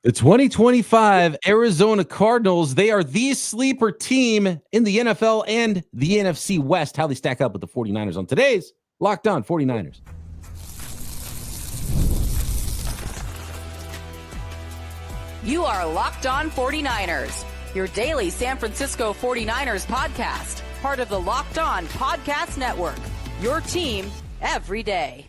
The 2025 Arizona Cardinals, they are the sleeper team in the NFL and the NFC West. How they stack up with the 49ers on today's Locked On 49ers. You are Locked On 49ers, your daily San Francisco 49ers podcast, part of the Locked On Podcast Network, your team every day.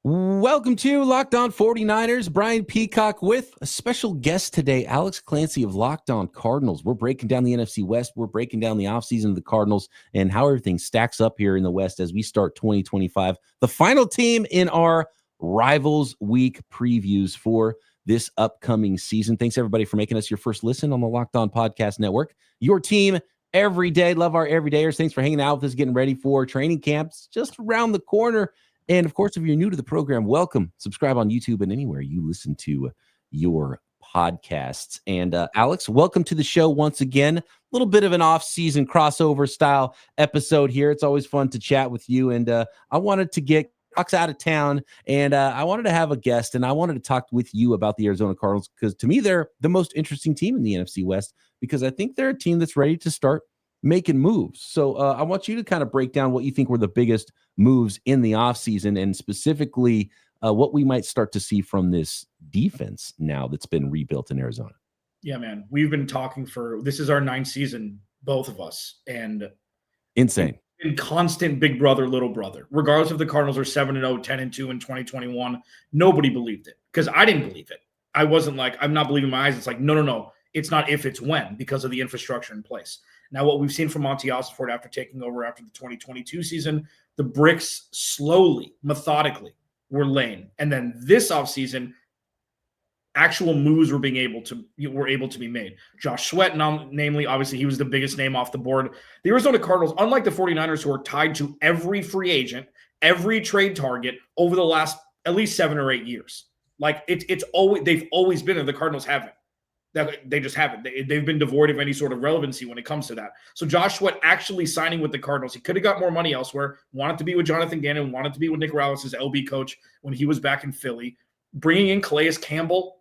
Welcome to Locked On 49ers. Brian Peacock with a special guest today, Alex Clancy of Locked On Cardinals. We're breaking down the NFC West. We're breaking down the offseason of the Cardinals and how everything stacks up here in the West as we start 2025. The final team in our Rivals Week previews for this upcoming season. Thanks, everybody, for making us your first listen on the Locked On Podcast Network. Your team every day. Love our everydayers. Thanks for hanging out with us, getting ready for training camps just around the corner. And, of course, if you're new to the program, welcome. Subscribe on YouTube and anywhere you listen to your podcasts. And, Alex, welcome to the show once again. A little bit of an off-season crossover style episode here. It's always fun to chat with you. And I wanted to get Cox out of town, and I wanted to have a guest, and I wanted to talk with you about the Arizona Cardinals because, to me, they're the most interesting team in the NFC West because I think they're a team that's ready to start making moves. So I want you to kind of break down what you think were the biggest moves in the offseason and specifically what we might start to see from this defense now that's been rebuilt in Arizona. Yeah, man. We've been talking this is our 9th season, both of us. And insane. In constant big brother, little brother. Regardless if the Cardinals are 7-0, 10-2 in 2021, nobody believed it because I didn't believe it. I wasn't like, I'm not believing my eyes. It's like, no. It's not if, it's when because of the infrastructure in place. Now, what we've seen from Monty Ossenford after taking over after the 2022 season, the bricks slowly, methodically were laying. And then this offseason, actual moves were able to be made. Josh Sweat, namely, obviously, he was the biggest name off the board. The Arizona Cardinals, unlike the 49ers, who are tied to every free agent, every trade target over the last at least 7 or 8 years. Like they've always been, and the Cardinals haven't. They just haven't. They've been devoid of any sort of relevancy when it comes to that. So Josh Sweat actually signing with the Cardinals, he could have got more money elsewhere, wanted to be with Jonathan Gannon, wanted to be with Nick Rallis, his LB coach, when he was back in Philly. Bringing in Calais Campbell,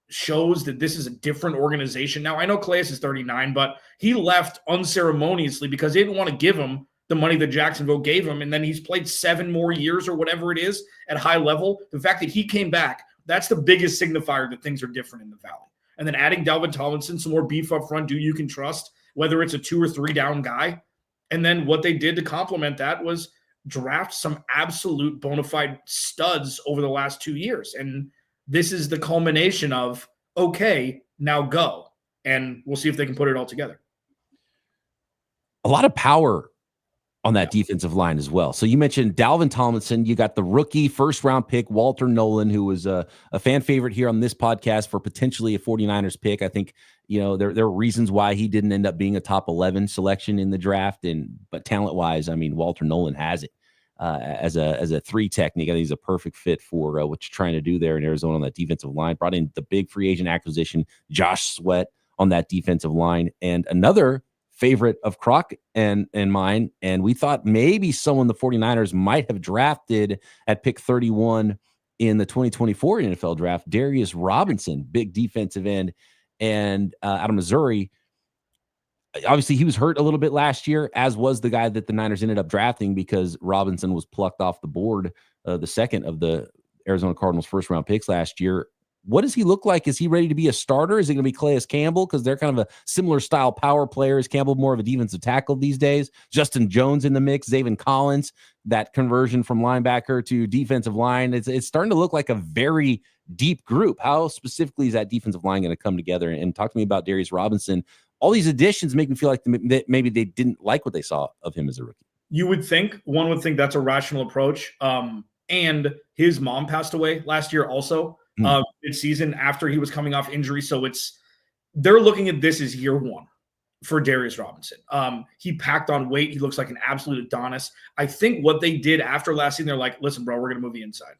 shows that this is a different organization. Now, I know Calais is 39, but he left unceremoniously because they didn't want to give him the money that Jacksonville gave him, and then he's played 7 more years or whatever it is at high level. The fact that he came back, that's the biggest signifier that things are different in the Valley. And then adding Dalvin Tomlinson, some more beef up front, you can trust, whether it's a 2 or 3 down guy. And then what they did to complement that was draft some absolute bona fide studs over the last 2 years. And this is the culmination of, okay, now go. And we'll see if they can put it all together. A lot of power on that defensive line as well. So you mentioned Dalvin Tomlinson. You got the rookie first-round pick, Walter Nolan, who was a fan favorite here on this podcast for potentially a 49ers pick. I think, there are reasons why he didn't end up being a top 11 selection in the draft. But talent-wise, I mean, Walter Nolan has it as a 3 technique. I think he's a perfect fit for what you're trying to do there in Arizona on that defensive line. Brought in the big free agent acquisition, Josh Sweat on that defensive line. And another favorite of Croc and mine, and we thought maybe someone the 49ers might have drafted at pick 31 in the 2024 NFL draft, Darius Robinson, big defensive end, and out of Missouri. Obviously, he was hurt a little bit last year, as was the guy that the Niners ended up drafting because Robinson was plucked off the board, the second of the Arizona Cardinals first-round picks last year. What does he look like? Is he ready to be a starter? Is it going to be Calais Campbell? Because they're kind of a similar style power player. Is Campbell more of a defensive tackle these days? Justin Jones in the mix, Zaven Collins, that conversion from linebacker to defensive line. It's starting to look like a very deep group. How specifically is that defensive line going to come together? And talk to me about Darius Robinson. All these additions make me feel like maybe they didn't like what they saw of him as a rookie. One would think that's a rational approach. And his mom passed away last year also. Mid-season after he was coming off injury. So they're looking at this as year 1 for Darius Robinson. He packed on weight. He looks like an absolute Adonis. I think what they did after last season, they're like, listen, bro, we're going to move you inside.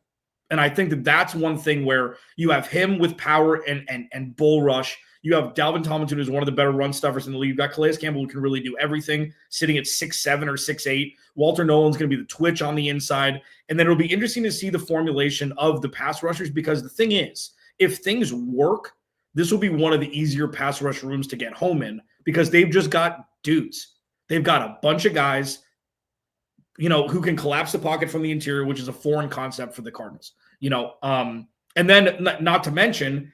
And I think that's one thing where you have him with power and bull rush. You have Dalvin Tomlinson, who's one of the better run stuffers in the league. You've got Calais Campbell, who can really do everything, sitting at 6'7" or 6'8". Walter Nolan's going to be the twitch on the inside. And then it'll be interesting to see the formulation of the pass rushers, because the thing is, if things work, this will be one of the easier pass rush rooms to get home in, because they've just got dudes. They've got a bunch of guys, who can collapse the pocket from the interior, which is a foreign concept for the Cardinals. And then not to mention,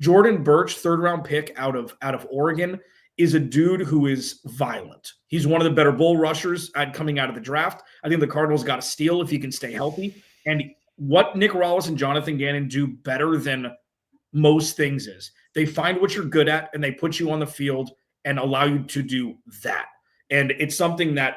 Jordan Birch, third-round pick out of Oregon, is a dude who is violent. He's one of the better bull rushers coming out of the draft. I think the Cardinals got a steal if he can stay healthy. And what Nick Rallis and Jonathan Gannon do better than most things is they find what you're good at and they put you on the field and allow you to do that. And it's something that,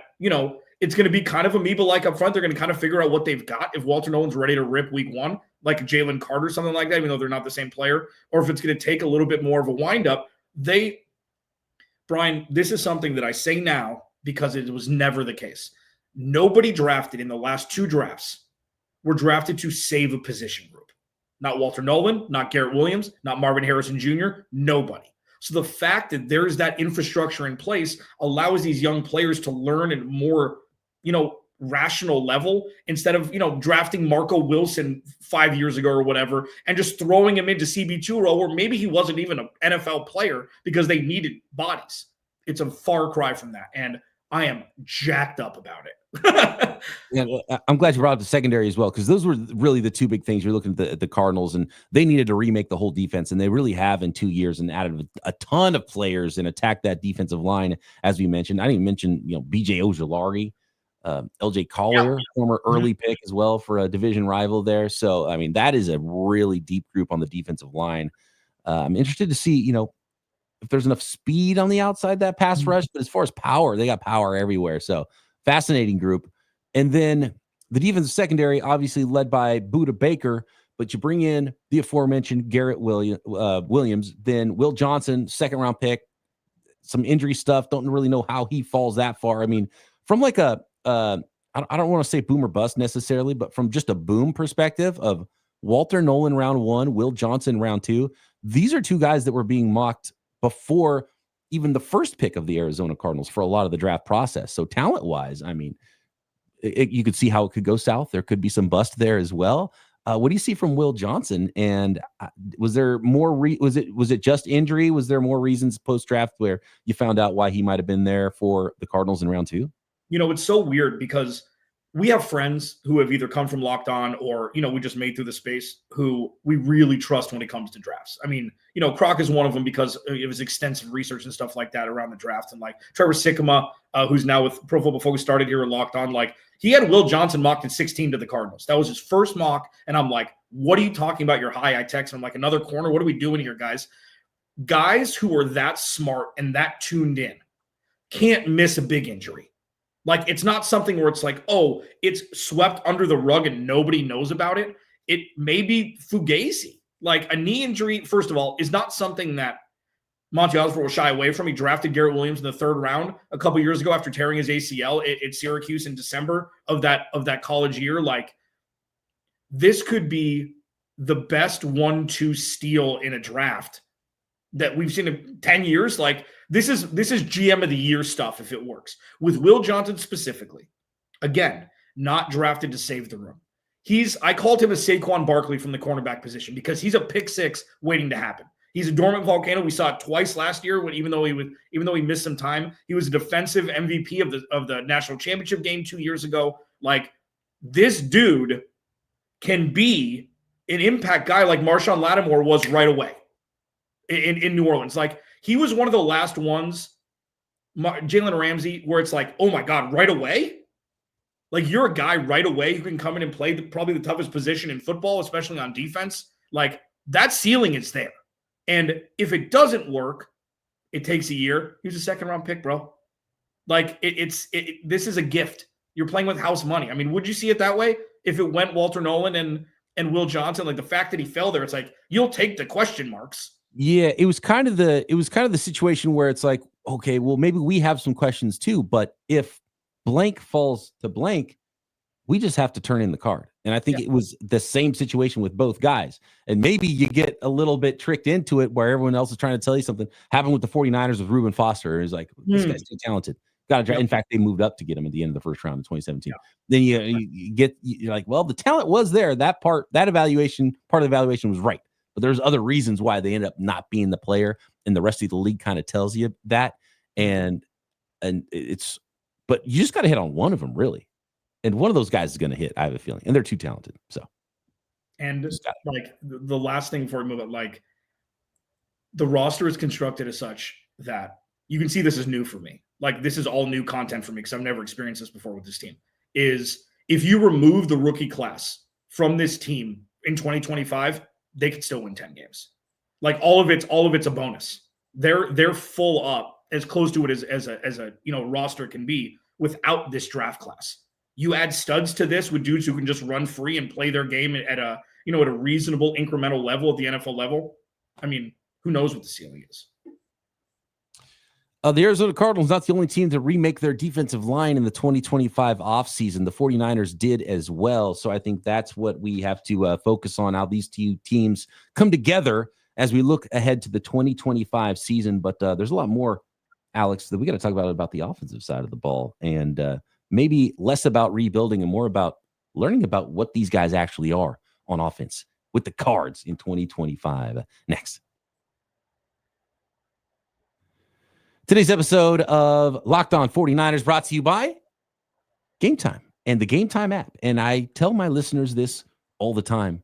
it's going to be kind of amoeba-like up front. They're going to kind of figure out what they've got. If Walter Nolan's ready to rip week one, like Jalen Carter, something like that, even though they're not the same player, or if it's going to take a little bit more of a wind-up, Brian, this is something that I say now because it was never the case. Nobody drafted in the last two drafts were drafted to save a position group. Not Walter Nolan, not Garrett Williams, not Marvin Harrison Jr., nobody. So the fact that there's that infrastructure in place allows these young players to learn at more, rational level, instead of, drafting Marco Wilson 5 years ago or whatever and just throwing him into CB2 role where maybe he wasn't even an NFL player because they needed bodies. It's a far cry from that. And I am jacked up about it. Yeah, I'm glad you brought up the secondary as well, because those were really the two big things. You're looking at the Cardinals, and they needed to remake the whole defense, and they really have in 2 years, and added a ton of players and attacked that defensive line, as we mentioned. I didn't even mention, BJ Ojulari, LJ Collier, former early pick as well for a division rival there. So, I mean, that is a really deep group on the defensive line. I'm interested to see, if there's enough speed on the outside that pass rush, but as far as power, they got power everywhere. So fascinating group. And then the defensive secondary, obviously led by Budda Baker, but you bring in the aforementioned Garrett Williams, then Will Johnson, second-round pick, some injury stuff. Don't really know how he falls that far. I mean, from like I don't want to say boom or bust necessarily, but from just a boom perspective of Walter Nolan round 1, Will Johnson round 2, these are two guys that were being mocked before even the first pick of the Arizona Cardinals for a lot of the draft process. So talent-wise, I mean, you could see how it could go south. There could be some bust there as well. What do you see from Will Johnson? And was there more? Was it just injury? Was there more reasons post-draft where you found out why he might have been there for the Cardinals in round 2? It's so weird because we have friends who have either come from Locked On or, we just made through the space who we really trust when it comes to drafts. I mean, Croc is one of them because of his extensive research and stuff like that around the draft. And like Trevor Sikkema, who's now with Pro Football Focus, started here at Locked On, like he had Will Johnson mocked at 16 to the Cardinals. That was his first mock. And I'm like, what are you talking about? You're high. I text him, I'm like, another corner. What are we doing here, guys? Guys who are that smart and that tuned in can't miss a big injury. Like, it's not something where it's like, oh, it's swept under the rug and nobody knows about it. It may be fugazi. Like, a knee injury, first of all, is not something that Monty Osborne will shy away from. He drafted Garrett Williams in the 3rd round a couple years ago after tearing his ACL at Syracuse in December of that college year. Like, this could be the best 1-2 steal in a draft that we've seen in 10 years. Like, this is GM of the year stuff if it works. With Will Johnson specifically, again, not drafted to save the room. I called him a Saquon Barkley from the cornerback position because he's a pick 6 waiting to happen. He's a dormant volcano. We saw it twice last year even though he missed some time. He was a defensive MVP of the national championship game 2 years ago. Like, this dude can be an impact guy like Marshawn Lattimore was right away in New Orleans. Like, he was one of the last ones, Jalen Ramsey, where it's like, oh my God, right away? Like, you're a guy right away who can come in and play probably the toughest position in football, especially on defense. Like, that ceiling is there. And if it doesn't work, it takes a year. He was a 2nd-round pick, bro. Like, this is a gift. You're playing with house money. I mean, would you see it that way? If it went Walter Nolan and Will Johnson, like the fact that he fell there, it's like, you'll take the question marks. Yeah, it was kind of the situation where it's like, okay, well, maybe we have some questions too, but if blank falls to blank, we just have to turn in the card. And I think it was the same situation with both guys. And maybe you get a little bit tricked into it where everyone else is trying to tell you something. Happened with the 49ers with Reuben Foster. He's like, this guy's too talented. Got to try. In fact, they moved up to get him at the end of the first round in 2017. Then you're like, well, the talent was there. That part of the evaluation was right. But there's other reasons why they ended up not being the player. And the rest of the league kind of tells you that. But you just got to hit on one of them, really. And one of those guys is going to hit, I have a feeling. And they're too talented. So, and like the last thing before we move on, like the roster is constructed as such that you can see this is new for me. Like this is all new content for me because I've never experienced this before with this team. Is if you remove the rookie class from this team in 2025, they could still win 10 games. Like all of it's a bonus. They're full up as close to it as a roster can be without this draft class. You add studs to this with dudes who can just run free and play their game at a reasonable incremental level at the NFL level. I mean, who knows what the ceiling is? The Arizona Cardinals not the only team to remake their defensive line in the 2025 offseason. The 49ers did as well. So I think that's what we have to focus on, how these two teams come together as we look ahead to the 2025 season. But there's a lot more, Alex, that we got to talk about the offensive side of the ball. And maybe less about rebuilding and more about learning about what these guys actually are on offense with the Cards in 2025. Next. Today's episode of Locked On 49ers brought to you by Gametime and the Gametime app. And I tell my listeners this all the time.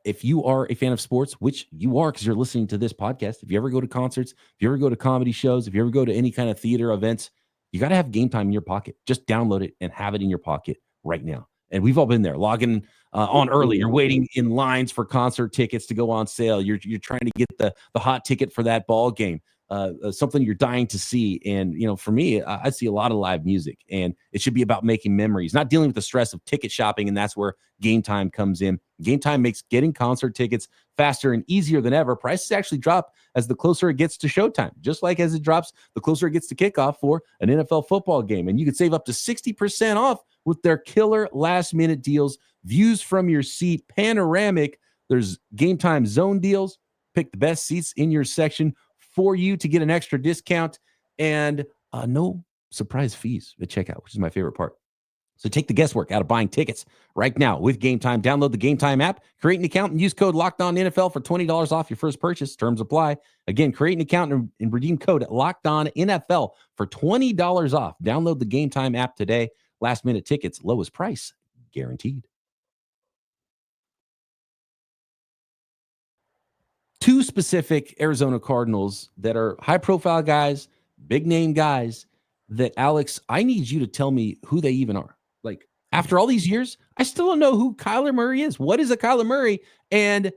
If you are a fan of sports, which you are because you're listening to this podcast, if you ever go to concerts, if you ever go to comedy shows, if you ever go to any kind of theater events, you got to have Gametime in your pocket. Just download it and have it in your pocket right now. And we've all been there, logging on early. You're waiting in lines for concert tickets to go on sale. You're trying to get the hot ticket for that ball game, something you're dying to see. And, for me, I see a lot of live music, and it should be about making memories, not dealing with the stress of ticket shopping. And that's where Gametime comes in. Gametime makes getting concert tickets faster and easier than ever. Prices actually drop as the closer it gets to showtime, just like as it drops the closer it gets to kickoff for an NFL football game. And you can save up to 60% off with their killer last-minute deals, views from your seat, panoramic. There's Gametime zone deals. Pick the best seats in your section for you to get an extra discount, and no surprise fees at checkout, which is my favorite part. So take the guesswork out of buying tickets right now with Gametime. Download the Gametime app, create an account, and use code LOCKEDONNFL for $20 off your first purchase. Terms apply. Again, create an account and redeem code LOCKEDONNFL for $20 off. Download the Gametime app today. Last-minute tickets, lowest price, guaranteed. Two specific Arizona Cardinals that are high-profile guys, big-name guys that, Alex, I need you to tell me who they even are. Like, after all these years, I still don't know who Kyler Murray is. What is a Kyler Murray? And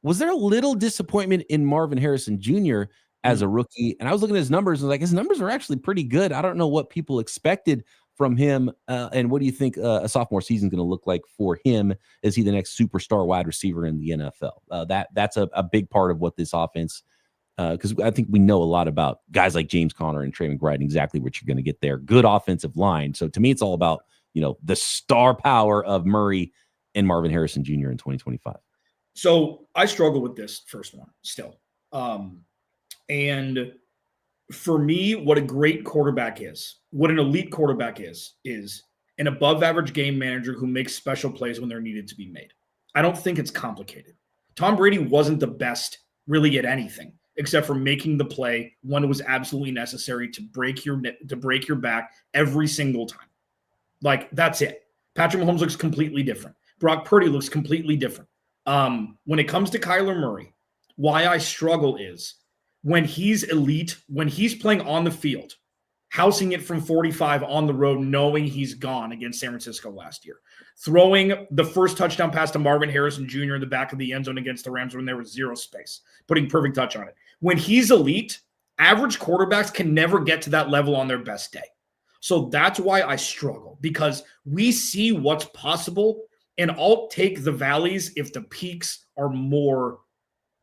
was there a little disappointment in Marvin Harrison Jr. as a rookie? And I was looking at his numbers and like, his numbers are actually pretty good. I don't know what people expected from him. And what do you think a sophomore season is going to look like for him? Is he the next superstar wide receiver in the NFL? That's a big part of what this offense, because I think we know a lot about guys like James Conner and Trey McBride and exactly what you're going to get there. Good offensive line. So to me, it's all about, the star power of Murray and Marvin Harrison Jr. in 2025. So I struggle with this first one still. And for me, what a great quarterback is, what an elite quarterback is an above average game manager who makes special plays when they're needed to be made. I don't think it's complicated. Tom Brady wasn't the best really at anything except for making the play when it was absolutely necessary to break your back every single time. Like, that's it. Patrick Mahomes looks completely different. Brock Purdy looks completely different. When it comes to Kyler Murray, why I struggle is when he's elite, when he's playing on the field, housing it from 45 on the road, knowing he's gone against San Francisco last year, throwing the first touchdown pass to Marvin Harrison Jr. in the back of the end zone against the Rams when there was zero space, putting perfect touch on it. When he's elite, average quarterbacks can never get to that level on their best day. So that's why I struggle, because we see what's possible, and I'll take the valleys if the peaks are more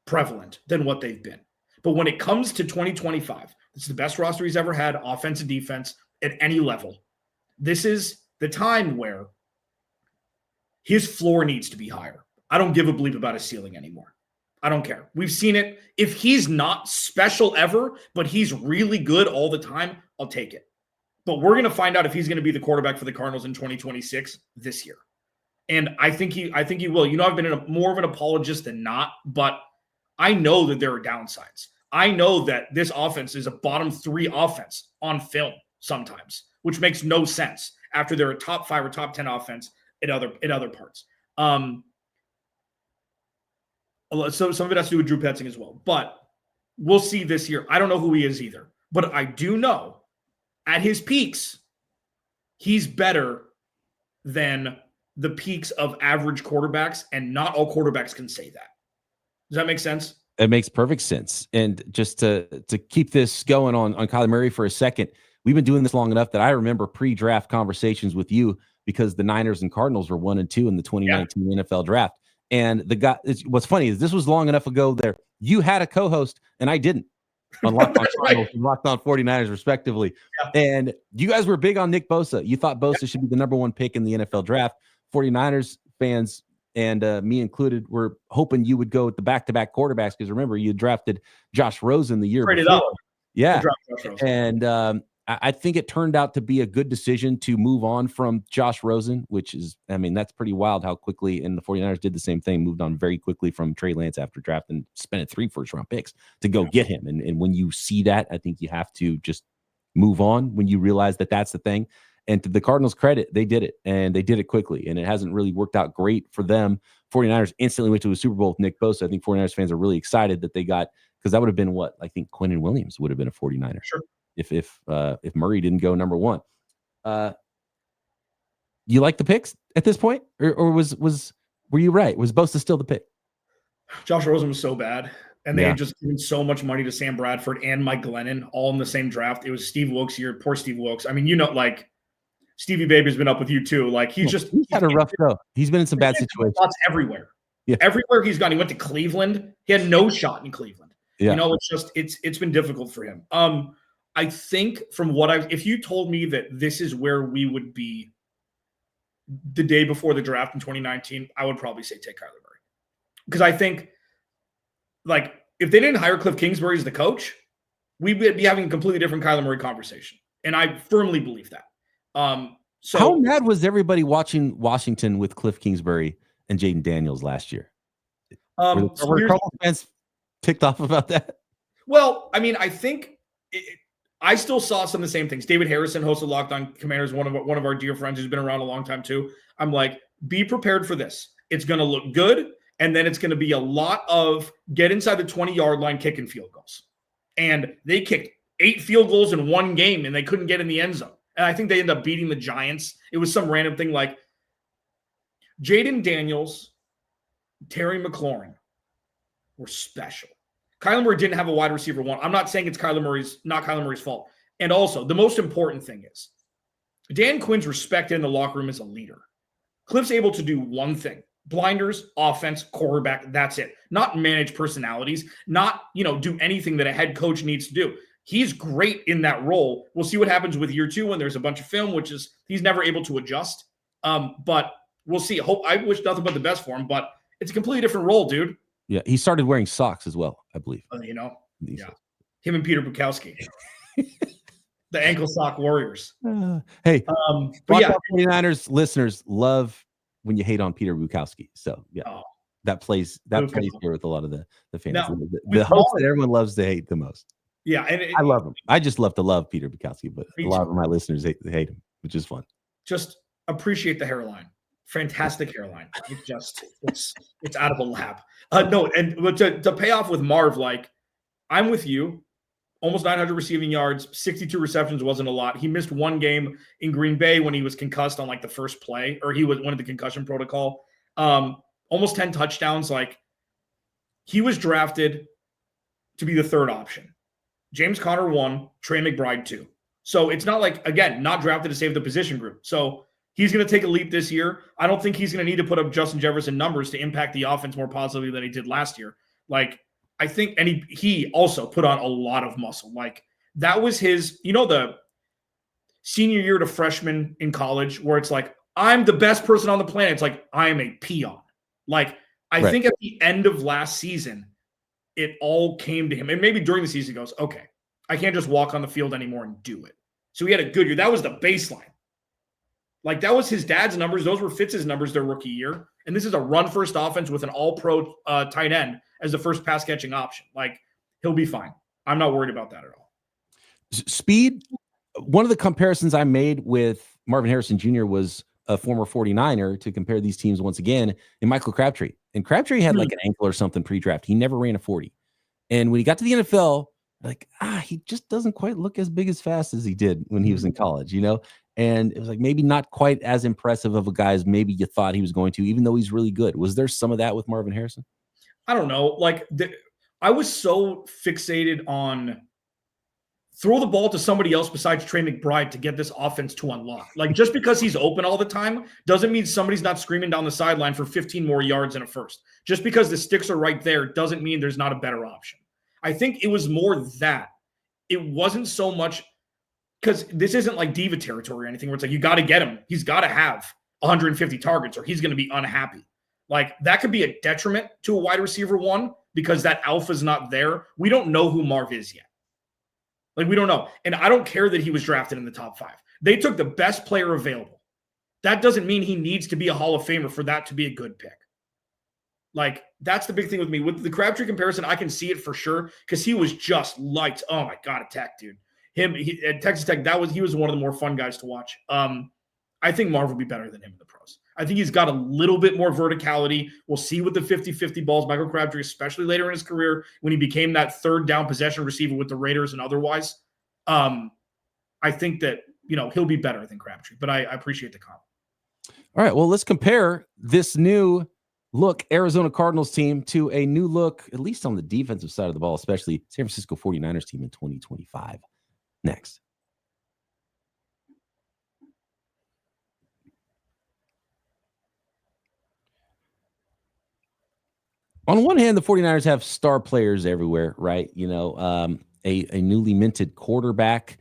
prevalent than what they've been. But when it comes to 2025, this is the best roster he's ever had, offense and defense, at any level. This is the time where his floor needs to be higher. I don't give a bleep about his ceiling anymore. I don't care. We've seen it. If he's not special ever, but he's really good all the time, I'll take it. But we're going to find out if he's going to be the quarterback for the Cardinals in 2026 this year. And I think he will. You know, I've been more of an apologist than not, but I know that there are downsides. I know that this offense is a bottom 3 offense on film sometimes, which makes no sense after they're a top 5 or top 10 offense in other parts. So some of it has to do with Drew Petzing as well. But we'll see this year. I don't know who he is either. But I do know at his peaks, he's better than the peaks of average quarterbacks, and not all quarterbacks can say that. Does that make sense? It makes perfect sense. And just to keep this going on Kyler Murray for a second, we've been doing this long enough that I remember pre-draft conversations with you because the Niners and Cardinals were 1 and 2 in the 2019 NFL draft. And the guy, what's funny is this was long enough ago there. You had a co-host and I didn't on Locked On Cardinals and Locked On 49ers respectively. Yeah. And you guys were big on Nick Bosa. You thought Bosa should be the number 1 pick in the NFL draft. 49ers fans and me included were hoping you would go with the back-to-back quarterbacks because remember you drafted Josh Rosen the year before. Yeah. And I think it turned out to be a good decision to move on from Josh Rosen, which is, I mean, that's pretty wild how quickly, and the 49ers did the same thing, moved on very quickly from Trey Lance after draft and spent 3 first-round picks to go get him. And when you see that, I think you have to just move on when you realize that that's the thing. And to the Cardinals' credit, they did it, and they did it quickly, and it hasn't really worked out great for them. 49ers instantly went to a Super Bowl with Nick Bosa. I think 49ers fans are really excited that they got, because that would have been what I think Quinnen Williams would have been a 49er. Sure. If Murray didn't go number 1. You like the picks at this point? Or were you right? Was Bosa still the pick? Josh Rosen was so bad. And they had just given so much money to Sam Bradford and Mike Glennon all in the same draft. It was Steve Wilkes' year. Poor Steve Wilkes. I mean, you know, like Stevie Baby's been up with you too. Like he's had a rough go. He's been in some bad situations. Everywhere. Yeah. Everywhere he's gone. He went to Cleveland. He had no shot in Cleveland. Yeah. You know, it's been difficult for him. I think from if you told me that this is where we would be the day before the draft in 2019, I would probably say take Kyler Murray. Because I think, like, if they didn't hire Cliff Kingsbury as the coach, we'd be having a completely different Kyler Murray conversation. And I firmly believe that. So how mad was everybody watching Washington with Cliff Kingsbury and Jaden Daniels last year? Were Cardinals fans ticked off about that? Well, I mean, I think I still saw some of the same things. David Harrison, host of Locked On Commanders, one of our dear friends who's been around a long time too. I'm like, be prepared for this. It's going to look good, and then it's going to be a lot of get inside the 20-yard line kicking field goals. And they kicked 8 field goals in one game, and they couldn't get in the end zone. And I think they ended up beating the Giants. It was some random thing like Jaden Daniels, Terry McLaurin were special. Kyler Murray didn't have a wide receiver 1. I'm not saying it's not Kyler Murray's fault. And also, the most important thing is Dan Quinn's respected in the locker room as a leader. Cliff's able to do one thing: blinders, offense, quarterback. That's it. Not manage personalities. Not do anything that a head coach needs to do. He's great in that role. We'll see what happens with year 2 when there's a bunch of film, which is he's never able to adjust. But we'll see. I wish nothing but the best for him, but it's a completely different role, dude. Yeah, he started wearing socks as well, I believe. Yeah. Him and Peter Bukowski. The ankle sock warriors. Hey, but yeah, 49ers listeners love when you hate on Peter Bukowski. So, yeah, that plays here with a lot of the fans. Now, the host that everyone loves to hate the most. Yeah, and I love him. I just love to love Peter Bukowski, but a lot of my listeners hate him, which is fun. Just appreciate the hairline. Fantastic hairline. It's out of a lab. To pay off with Marv, like, I'm with you. Almost 900 receiving yards, 62 receptions wasn't a lot. He missed one game in Green Bay when he was concussed on like the first play, or he was one of the concussion protocol. Almost 10 touchdowns. Like, he was drafted to be the 3rd option. James Conner 1, Trey McBride 2. So it's not like, again, not drafted to save the position group. So he's going to take a leap this year. I don't think he's going to need to put up Justin Jefferson numbers to impact the offense more positively than he did last year. Like, I think, and he also put on a lot of muscle. Like, that was his, the senior year to freshman in college where it's like, I'm the best person on the planet. It's like, I am a peon. Like, I think at the end of last season, it all came to him. And maybe during the season, he goes, okay, I can't just walk on the field anymore and do it. So he had a good year. That was the baseline. Like, that was his dad's numbers. Those were Fitz's numbers their rookie year. And this is a run-first offense with an all-pro tight end as the first pass-catching option. Like, he'll be fine. I'm not worried about that at all. Speed, one of the comparisons I made with Marvin Harrison Jr. was a former 49er to compare these teams once again in Michael Crabtree. And Crabtree had like an ankle or something pre-draft. He never ran a 40. And when he got to the NFL, like, he just doesn't quite look as big as fast as he did when he was in college, you know? And it was like maybe not quite as impressive of a guy as maybe you thought he was going to, even though he's really good. Was there some of that with Marvin Harrison? I don't know. Like, I was so fixated on throw the ball to somebody else besides Trey McBride to get this offense to unlock. Like, just because he's open all the time doesn't mean somebody's not screaming down the sideline for 15 more yards in a first. Just because the sticks are right there doesn't mean there's not a better option. I think it was more that. It wasn't so much because this isn't like diva territory or anything where it's like, you got to get him. He's got to have 150 targets or he's going to be unhappy. Like, that could be a detriment to a wide receiver one because that alpha's not there. We don't know who Marv is yet. Like, we don't know. And I don't care that he was drafted in the top 5. They took the best player available. That doesn't mean he needs to be a Hall of Famer for that to be a good pick. Like, that's the big thing with me. With the Crabtree comparison, I can see it for sure because he was just lights. Oh, my God, at Tech, dude. At Texas Tech, he was one of the more fun guys to watch. I think Marv will be better than him in the pros. I think he's got a little bit more verticality. We'll see with the 50-50 balls. Michael Crabtree, especially later in his career, when he became that third down possession receiver with the Raiders and otherwise, I think that, he'll be better than Crabtree, but I appreciate the comp. All right, well, let's compare this new look Arizona Cardinals team to a new look, at least on the defensive side of the ball, especially San Francisco 49ers team in 2025. Next. On one hand, the 49ers have star players everywhere, right? A newly minted quarterback.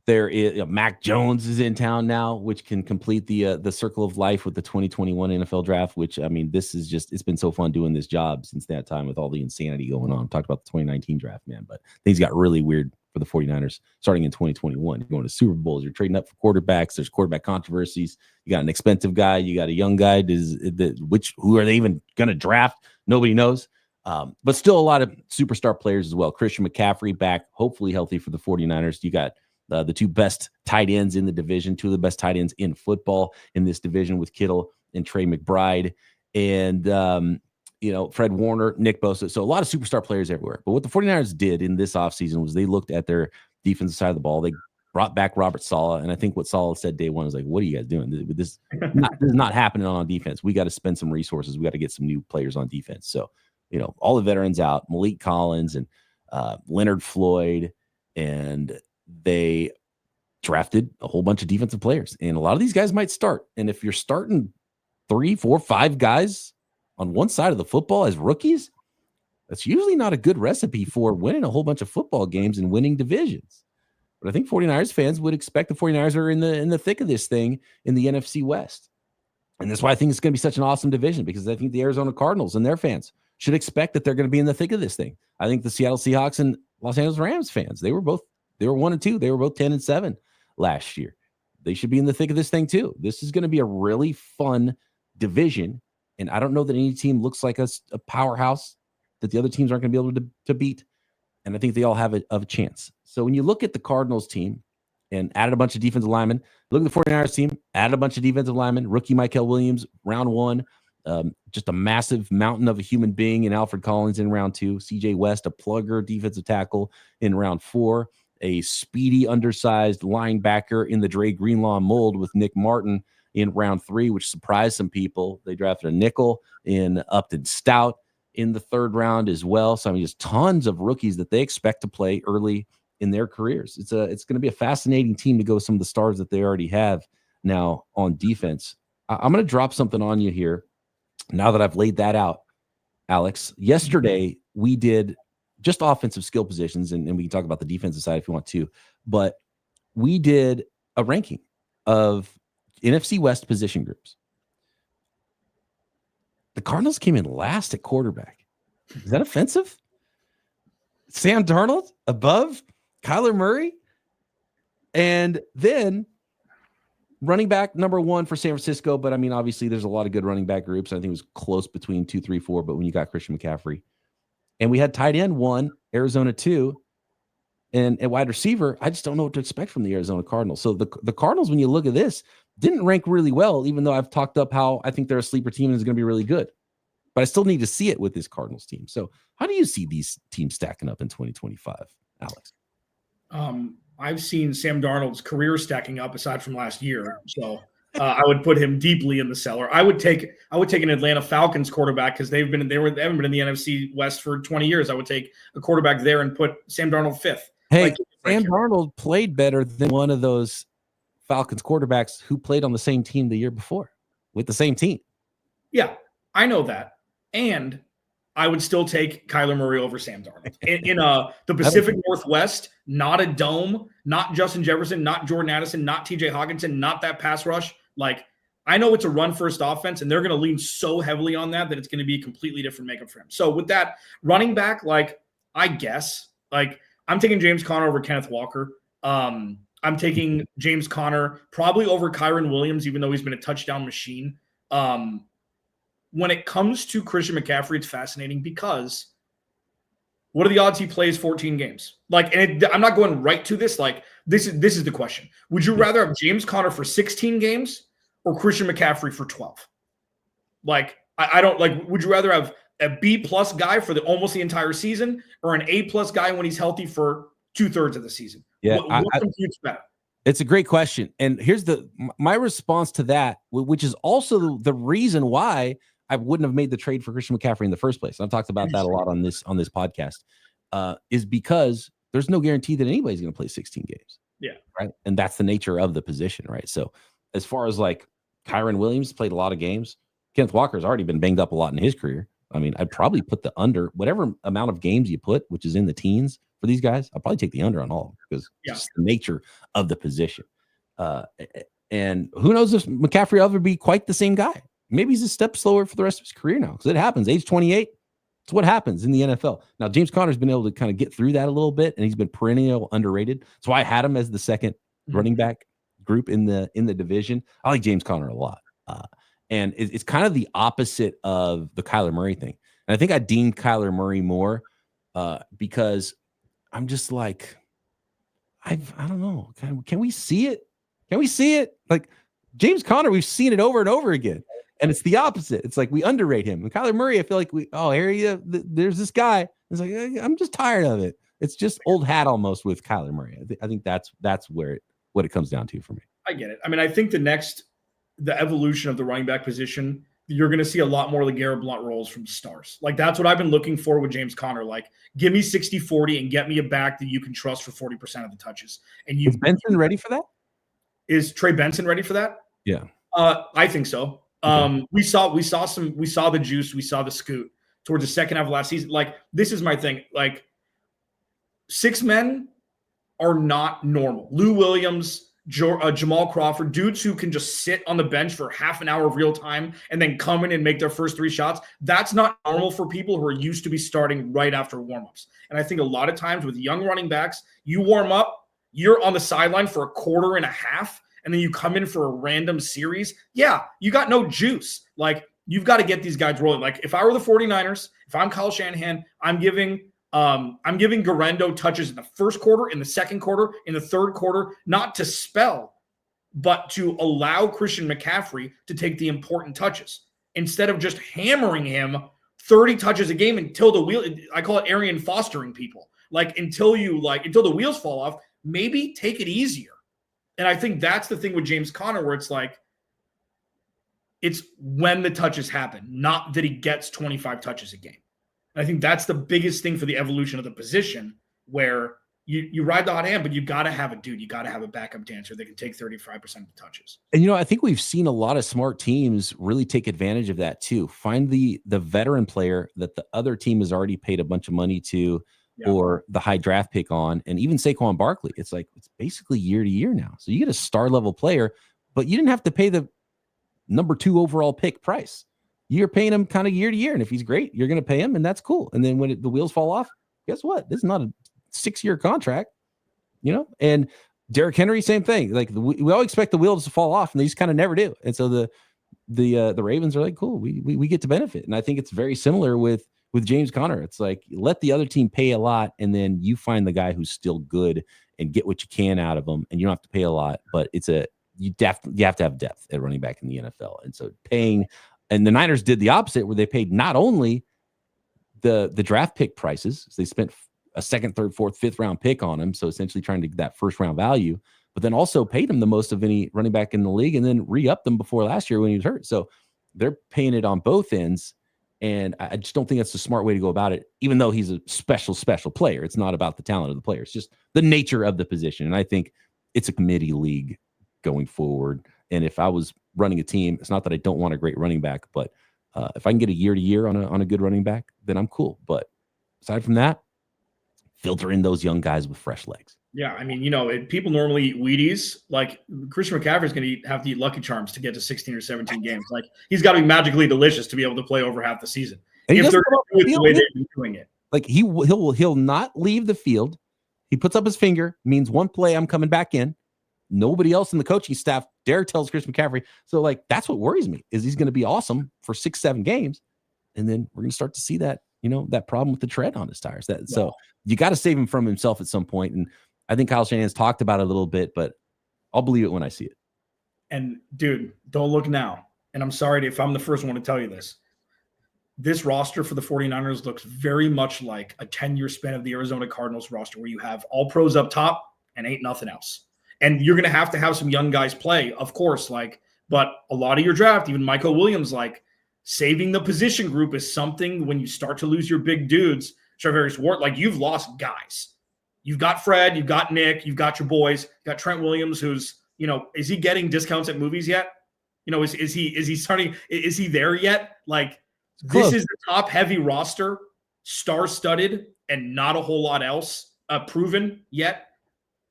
There is Mac Jones is in town now, which can complete the circle of life with the 2021 NFL draft, which, I mean, this is just, it's been so fun doing this job since that time with all the insanity going on. Talked about the 2019 draft, man, but things got really weird for the 49ers starting in 2021. You're going to Super Bowls, you're trading up for quarterbacks, there's quarterback controversies. You got an expensive guy, you got a young guy. Who are they even going to draft? Nobody knows. But still a lot of superstar players as well. Christian McCaffrey back, hopefully healthy for the 49ers. You got the two best tight ends in the division, two of the best tight ends in football in this division with Kittle and Trey McBride. And, Fred Warner, Nick Bosa. So a lot of superstar players everywhere. But what the 49ers did in this offseason was they looked at their defensive side of the ball. They brought back Robert Saleh. And I think what Saleh said day one was like, what are you guys doing? This is not happening on defense. We got to spend some resources. We got to get some new players on defense. So, all the veterans out, Malik Collins and Leonard Floyd, and they drafted a whole bunch of defensive players. And a lot of these guys might start. And if you're starting 3, 4, 5 guys on one side of the football as rookies, that's usually not a good recipe for winning a whole bunch of football games and winning divisions. But I think 49ers fans would expect the 49ers are in the thick of this thing in the NFC West. And that's why I think it's going to be such an awesome division, because I think the Arizona Cardinals and their fans should expect that they're going to be in the thick of this thing. I think the Seattle Seahawks and Los Angeles Rams fans, they were 1 and 2. They were both 10 and 7 last year. They should be in the thick of this thing too. This is going to be a really fun division. And I don't know that any team looks like a powerhouse that the other teams aren't going to be able to beat. And I think they all have a chance. So when you look at the Cardinals team and added a bunch of defensive linemen, look at the 49ers team, added a bunch of defensive linemen, rookie Michael Williams, round 1, just a massive mountain of a human being in Alfred Collins in round 2, CJ West, a plugger defensive tackle in round 4, a speedy, undersized linebacker in the Dre Greenlaw mold with Nick Martin in round 3, which surprised some people. They drafted a nickel in Upton Stout in the 3rd round as well. So, I mean, just tons of rookies that they expect to play early in their careers. It's going to be a fascinating team to go with some of the stars that they already have now on defense. I'm going to drop something on you here now that I've laid that out, Alex. Yesterday, we did just offensive skill positions, and we can talk about the defensive side if you want to, but we did a ranking of NFC West position groups. The Cardinals came in last at quarterback. Is that offensive? Sam Darnold above Kyler Murray. And then running back number 1 for San Francisco. But I mean, obviously there's a lot of good running back groups. I think it was close between 2, 3, 4, but when you got Christian McCaffrey and we had tight end 1, Arizona 2, and at wide receiver, I just don't know what to expect from the Arizona Cardinals. So the Cardinals, when you look at this, didn't rank really well, even though I've talked up how I think they're a sleeper team and is going to be really good. But I still need to see it with this Cardinals team. So how do you see these teams stacking up in 2025, Alex? I've seen Sam Darnold's career stacking up aside from last year. So I would put him deeply in the cellar. I would take an Atlanta Falcons quarterback because they haven't been in the NFC West for 20 years. I would take a quarterback there and put Sam Darnold 5th. Hey, Sam Darnold played better than one of those Falcons quarterbacks who played on the same team the year before with the same team. Yeah, I know that. And I would still take Kyler Murray over Sam Darnold. In the Pacific Northwest, not a dome, not Justin Jefferson, not Jordan Addison, not TJ Hawkinson, not that pass rush. Like, I know it's a run-first offense, and they're going to lean so heavily on that it's going to be a completely different makeup for him. So with that, running back, like, I guess, like, I'm taking James Conner over Kenneth Walker. I'm taking James Conner probably over Kyron Williams, even though he's been a touchdown machine. When it comes to Christian McCaffrey, it's fascinating because what are the odds he plays 14 games? Like, and I'm not going right to this. Like, this is the question. Would you rather have James Conner for 16 games or Christian McCaffrey for 12? Like, I don't like, would you rather have a B+ guy for almost the entire season or an A+ guy when he's healthy for 2/3 of the season? Yeah, what computes better? It's a great question. And here's my response to that, which is also the reason why I wouldn't have made the trade for Christian McCaffrey in the first place. I've talked about that a lot on this podcast, is because there's no guarantee that anybody's going to play 16 games. Yeah. Right. And that's the nature of the position. Right. So as far as like Kyron Williams played a lot of games, Kenneth Walker's already been banged up a lot in his career. I mean, I'd probably put the under whatever amount of games you put, which is in the teens for these guys. I'll probably take the under on all of them because it's just the nature of the position. And who knows if McCaffrey will ever be quite the same guy. Maybe he's a step slower for the rest of his career now because it happens. Age 28, it's what happens in the NFL. Now, James Conner's been able to kind of get through that a little bit, and he's been perennial underrated. That's why I had him as the second running back group in the division. I like James Conner a lot. And it's kind of the opposite of the Kyler Murray thing. And I think I deemed Kyler Murray more because I'm just like, I don't know. Can we see it? Can we see it? Like James Conner, we've seen it over and over again. And it's the opposite. It's like we underrate him. And Kyler Murray, I feel like there's this guy. It's like, I'm just tired of it. It's just old hat almost with Kyler Murray. I think that's what it comes down to for me. I get it. I mean, I think the evolution of the running back position, you're going to see a lot more of the Garrett Blount roles from stars. Like that's what I've been looking for with James Conner. Like give me 60-40 and get me a back that you can trust for 40% of the touches. And Is Benson ready for that? Is Trey Benson ready for that? Yeah. I think so. Okay. We saw the juice, we saw the scoot towards the second half of last season. Like this is my thing. Like 6 men are not normal. Lou Williams, Jamal Crawford, dudes who can just sit on the bench for half an hour of real time and then come in and make their first 3 shots. That's not normal for people who are used to be starting right after warmups. And I think a lot of times with young running backs, you warm up, you're on the sideline for a quarter and a half, and then you come in for a random series. Yeah, you got no juice. Like you've got to get these guys rolling. Like if I were the 49ers, if I'm Kyle Shanahan, I'm giving Garendo touches in the first quarter, in the second quarter, in the third quarter, not to spell, but to allow Christian McCaffrey to take the important touches instead of just hammering him 30 touches a game until the wheel. I call it Arian fostering people. Like until the wheels fall off, maybe take it easier. And I think that's the thing with James Conner, where it's like, it's when the touches happen, not that he gets 25 touches a game. I think that's the biggest thing for the evolution of the position, where you ride the hot hand, but you got to have a dude. You got to have a backup dancer that can take 35% of the touches. And, I think we've seen a lot of smart teams really take advantage of that too. Find the veteran player that the other team has already paid a bunch of money to, or the high draft pick on. And even Saquon Barkley, it's basically year to year now. So you get a star level player, but you didn't have to pay the number 2 overall pick price. You're paying him kind of year to year. And if he's great, you're going to pay him, and that's cool. And then when the wheels fall off, guess what? This is not a 6-year contract, and Derrick Henry, same thing. Like we all expect the wheels to fall off, and they just kind of never do. And so the Ravens are like, cool, we get to benefit. And I think it's very similar with James Conner. It's like, let the other team pay a lot, and then you find the guy who's still good and get what you can out of them, and you don't have to pay a lot, but you have to have depth at running back in the NFL. And so and the Niners did the opposite, where they paid not only the draft pick prices, so they spent a 2nd, 3rd, 4th, 5th round pick on him, so essentially trying to get that 1st round value, but then also paid him the most of any running back in the league, and then re-upped them before last year when he was hurt. So they're paying it on both ends, and I just don't think that's the smart way to go about it, even though he's a special player. It's not about the talent of the player. It's just the nature of the position, and I think it's a committee league going forward. And if I was running a team, it's not that I don't want a great running back, but if I can get a year to year on a good running back, then I'm cool. But aside from that, filter in those young guys with fresh legs. Yeah, I mean, people normally eat Wheaties. Like Christian McCaffrey's going to have to eat Lucky Charms to get to 16 or 17 games. Like he's got to be magically delicious to be able to play over half the season. And if they're doing it the way they've been doing it, like he'll not leave the field. He puts up his finger, means one play, I'm coming back in. Nobody else in the coaching staff dare tells Chris McCaffrey. So like, that's what worries me, is he's going to be awesome for 6-7 games. And then we're going to start to see that, that problem with the tread on his tires. So you got to save him from himself at some point. And I think Kyle Shanahan's talked about it a little bit, but I'll believe it when I see it. And dude, don't look now. And I'm sorry if I'm the first one to tell you this. This roster for the 49ers looks very much like a 10-year span of the Arizona Cardinals roster, where you have all pros up top and ain't nothing else. And you're going to have some young guys play, of course, but a lot of your draft, even Michael Williams, saving the position group is something when you start to lose your big dudes. Charvarius Ward, you've lost guys. You've got Fred, you've got Nick, you've got your boys, you've got Trent Williams, who's, is he getting discounts at movies yet? Is he starting? Is he there yet? This is the top heavy roster, star-studded, and not a whole lot else proven yet.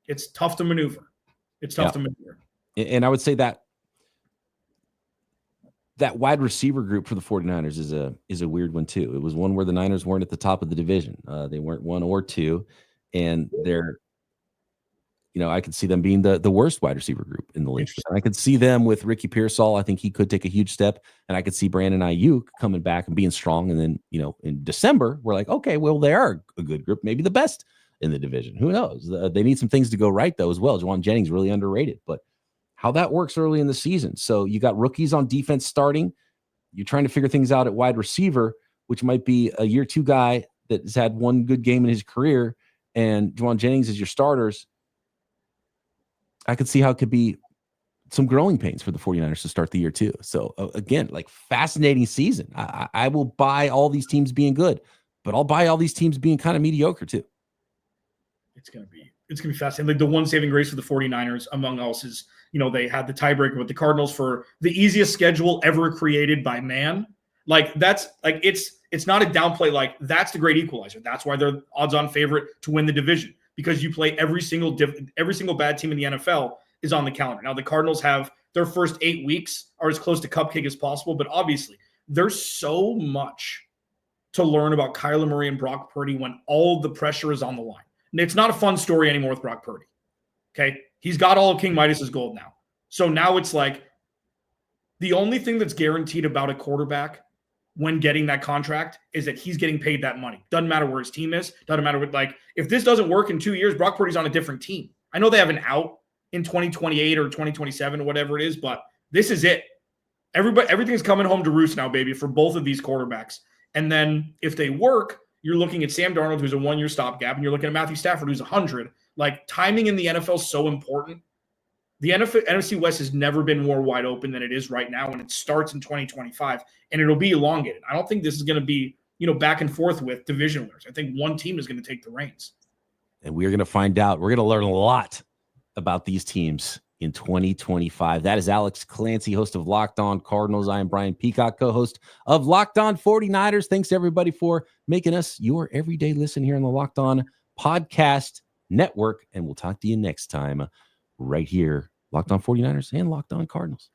It's tough to maneuver. To maneuver. And I would say that wide receiver group for the 49ers is a weird one too. It was one where the Niners weren't at the top of the division. They weren't 1 or 2, and they're, I could see them being the worst wide receiver group in the league. And I could see them with Ricky Pearsall. I think he could take a huge step, and I could see Brandon Ayuk coming back and being strong. And then, in December, we're like, okay, well, they are a good group, maybe the best in the division. Who knows? They need some things to go right, though, as well. Juwan Jennings really underrated, but how that works early in the season. So you got rookies on defense starting. You're trying to figure things out at wide receiver, which might be a year 2 guy that has had one good game in his career, and Juwan Jennings is your starters. I could see how it could be some growing pains for the 49ers to start the year too. So again, fascinating season. I will buy all these teams being good, but I'll buy all these teams being kind of mediocre too. It's going to be fascinating. The one saving grace for the 49ers, among else, is, they had the tiebreaker with the Cardinals for the easiest schedule ever created by man. It's not a downplay. That's the great equalizer. That's why they're odds-on favorite to win the division, because you play every single bad team in the NFL is on the calendar. Now the Cardinals have their first 8 weeks are as close to cupcake as possible, but obviously there's so much to learn about Kyler Murray and Brock Purdy when all the pressure is on the line. It's not a fun story anymore with Brock Purdy. Okay. He's got all of King Midas's gold now. So now it's the only thing that's guaranteed about a quarterback when getting that contract is that he's getting paid that money. Doesn't matter where his team is. Doesn't matter what, if this doesn't work in 2 years, Brock Purdy's on a different team. I know they have an out in 2028 or 2027 or whatever it is, but this is it. Everything's coming home to roost now, baby, for both of these quarterbacks. And then if they work, you're looking at Sam Darnold, who's a 1-year stopgap, and you're looking at Matthew Stafford, who's 100. Timing in the NFL is so important. The NFC West has never been more wide open than it is right now, and it starts in 2025, and it'll be elongated. I don't think this is going to be, back and forth with division winners. I think one team is going to take the reins. And we're going to find out. We're going to learn a lot about these teams in 2025. That is Alex Clancy, host of Locked On Cardinals. I am Brian Peacock, co-host of Locked On 49ers. Thanks to everybody for making us your everyday listen here on the Locked On Podcast Network. And we'll talk to you next time right here Locked On 49ers and Locked On Cardinals.